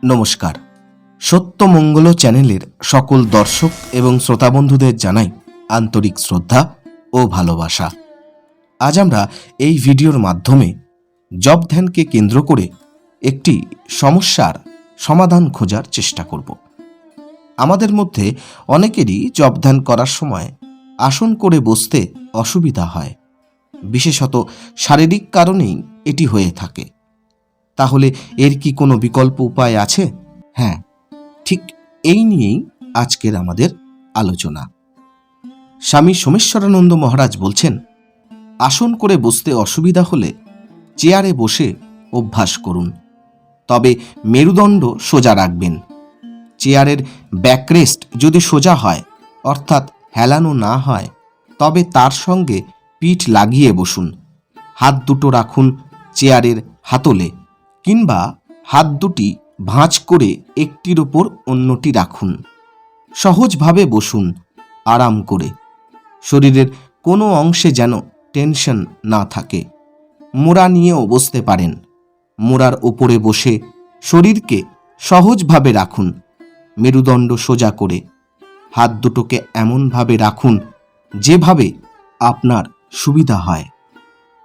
নমস্কার। সত্যমঙ্গল চ্যানেলের সকল দর্শক এবং শ্রোতা বন্ধুদের জানাই আন্তরিক শ্রদ্ধা ও ভালোবাসা। আজ আমরা এই ভিডিওর মাধ্যমে জব ধ্যানকে কেন্দ্র করে একটি সমস্যার সমাধান খোঁজার চেষ্টা করব। আমাদের মধ্যে অনেকেরই জব ধ্যান করার সময় আসন করে বসতে অসুবিধা হয়, বিশেষত শারীরিক কারণেই এটি হয়ে থাকে। তাহলে এর কি কোনো বিকল্প উপায় আছে? হ্যাঁ, ঠিক এই নিয়েই আজকের আমাদের আলোচনা। স্বামী সোমেশ্বরানন্দ মহারাজ বলছেন, আসন করে বসতে অসুবিধা হলে চেয়ারে বসে অভ্যাস করুন, তবে মেরুদণ্ড সোজা রাখবেন। চেয়ারের ব্যাকরেস্ট যদি সোজা হয়, অর্থাৎ হেলানো না হয়, তবে তার সঙ্গে পিঠ লাগিয়ে বসুন। হাত দুটো রাখুন চেয়ারের হাতলে, কিংবা হাত দুটি ভাঁজ করে একটির ওপর অন্যটি রাখুন। সহজভাবে বসুন, আরাম করে। শরীরের কোনো অংশে যেন টেনশন না থাকে। মোড়া নিয়েও বসতে পারেন। মোড়ার ওপরে বসে শরীরকে সহজভাবে রাখুন, মেরুদণ্ড সোজা করে। হাত দুটোকে এমনভাবে রাখুন যেভাবে আপনার সুবিধা হয়।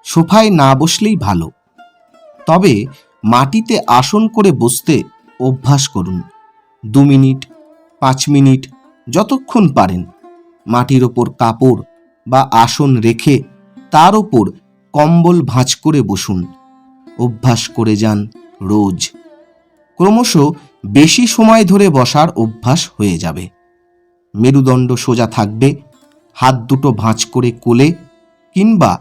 সোফায় না বসলেই ভালো, তবে মাটিতে আসন করে বসতে অভ্যাস করুন। 2 মিনিট, 5 মিনিট, যতক্ষণ পারেন। মাটির ওপর কাপড় বা আসন রেখে তার ওপর কম্বল ভাঁজ করে বসুন। অভ্যাস করে যান রোজ। ক্রমশ বেশি সময় ধরে বসার অভ্যাস হয়ে যাবে। মেরুদণ্ড সোজা থাকবে। হাত দুটো ভাঁজ করে কোলে, কিংবা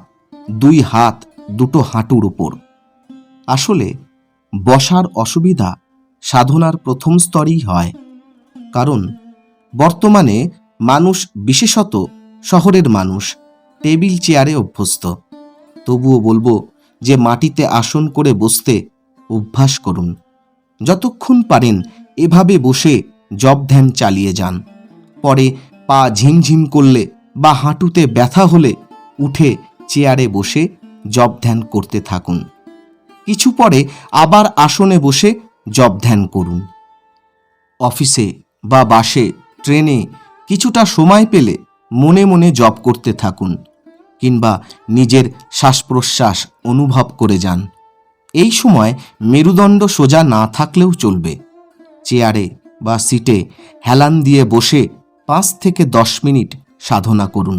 2 হাত দুটো হাঁটুর উপর। আসলে বসার অসুবিধা সাধনার প্রথম স্তরেই হয়, কারণ বর্তমানে মানুষ, বিশেষত শহরের মানুষ, টেবিল চেয়ারে অভ্যস্ত। তবুও বলবো যে মাটিতে আসন করে বসতে অভ্যাস করুন। যতক্ষণ পারেন এভাবে বসে জব ধ্যান চালিয়ে যান। পরে পা ঝিমঝিম করলে বা হাঁটুতে ব্যথা হলে উঠে চেয়ারে বসে জব ধ্যান করতে থাকুন। কিছু পরে আবার আসনে বসে জব ধ্যান করুন। অফিসে বা বাসে, ট্রেনে কিছুটা সময় পেলে মনে মনে জব করতে থাকুন, কিংবা নিজের শ্বাস প্রশ্বাস অনুভব করে যান। এই সময় মেরুদণ্ড সোজা না থাকলেও চলবে। চেয়ারে বা সিটে হেলান দিয়ে বসে 5 থেকে 10 মিনিট সাধনা করুন।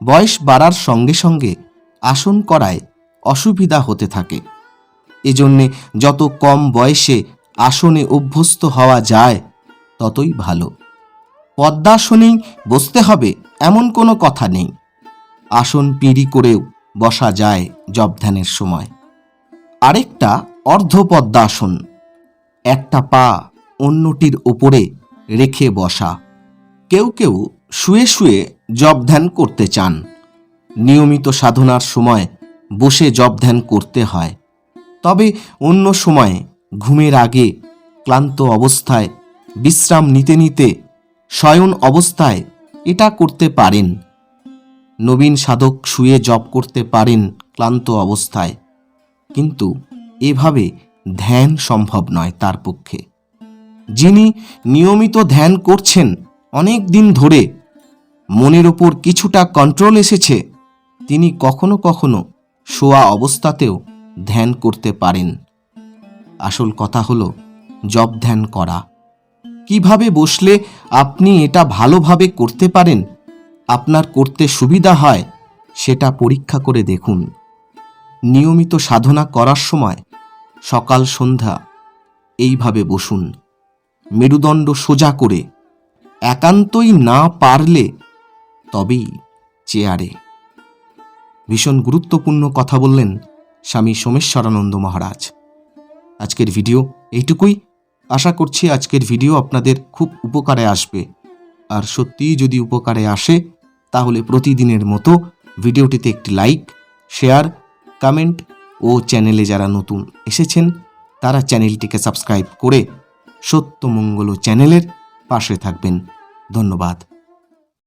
বয়স বাড়ার সঙ্গে সঙ্গে আসন করায় অসুবিধা হতে থাকে। এজন্যে যত কম বয়সে আসনে অভ্যস্ত হওয়া যায় ততই ভালো। পদ্মাসনেই বসতে হবে এমন কোনো কথা নেই। আসন পিঁড়ি করেও বসা যায় জব ধ্যানের সময়। আরেকটা অর্ধপদ্মাসন, একটা পা অন্যটির ওপরে রেখে বসা। কেউ কেউ শুয়ে শুয়ে জব ধ্যান করতে চান। নিয়মিত সাধনার সময় বসে জব ধ্যান করতে হয়, তবে অন্য সময়ে ঘুমের আগে ক্লান্ত অবস্থায় বিশ্রাম নিতে নিতে শয়ন অবস্থায় এটা করতে পারেন। নবীন সাধক শুয়ে জব করতে পারেন ক্লান্ত অবস্থায়, কিন্তু এভাবে ধ্যান সম্ভব নয় তার পক্ষে। যিনি নিয়মিত ধ্যান করছেন অনেক দিন ধরে, মনের ওপর কিছুটা কন্ট্রোল এসেছে, তিনি কখনো কখনো শোয়া অবস্থাতেও ধ্যান করতে পারেন। আসল কথা হলো জব ধ্যান করা। কিভাবে বসলে আপনি এটা ভালোভাবে করতে পারেন, আপনার করতে সুবিধা হয়, সেটা পরীক্ষা করে দেখুন। নিয়মিত সাধনা করার সময় সকাল সন্ধ্যা এইভাবে বসুন, মেরুদণ্ড সোজা করে। একান্তই না পারলে তবেই চেয়ারে। ভীষণ গুরুত্বপূর্ণ কথা বললেন স্বামী সোমেশ্বরানন্দ মহারাজ। আজকের ভিডিও এইটুকুই। আশা করছি আজকের ভিডিও আপনাদের খুব উপকারে আসবে। আর সত্যিই যদি উপকারে আসে, তাহলে প্রতিদিনের মতো ভিডিওটিতে একটি লাইক, শেয়ার, কমেন্ট ও চ্যানেলে যারা নতুন এসেছেন তারা চ্যানেলটিকে সাবস্ক্রাইব করে সত্যমঙ্গল চ্যানেলের পাশে থাকবেন। ধন্যবাদ।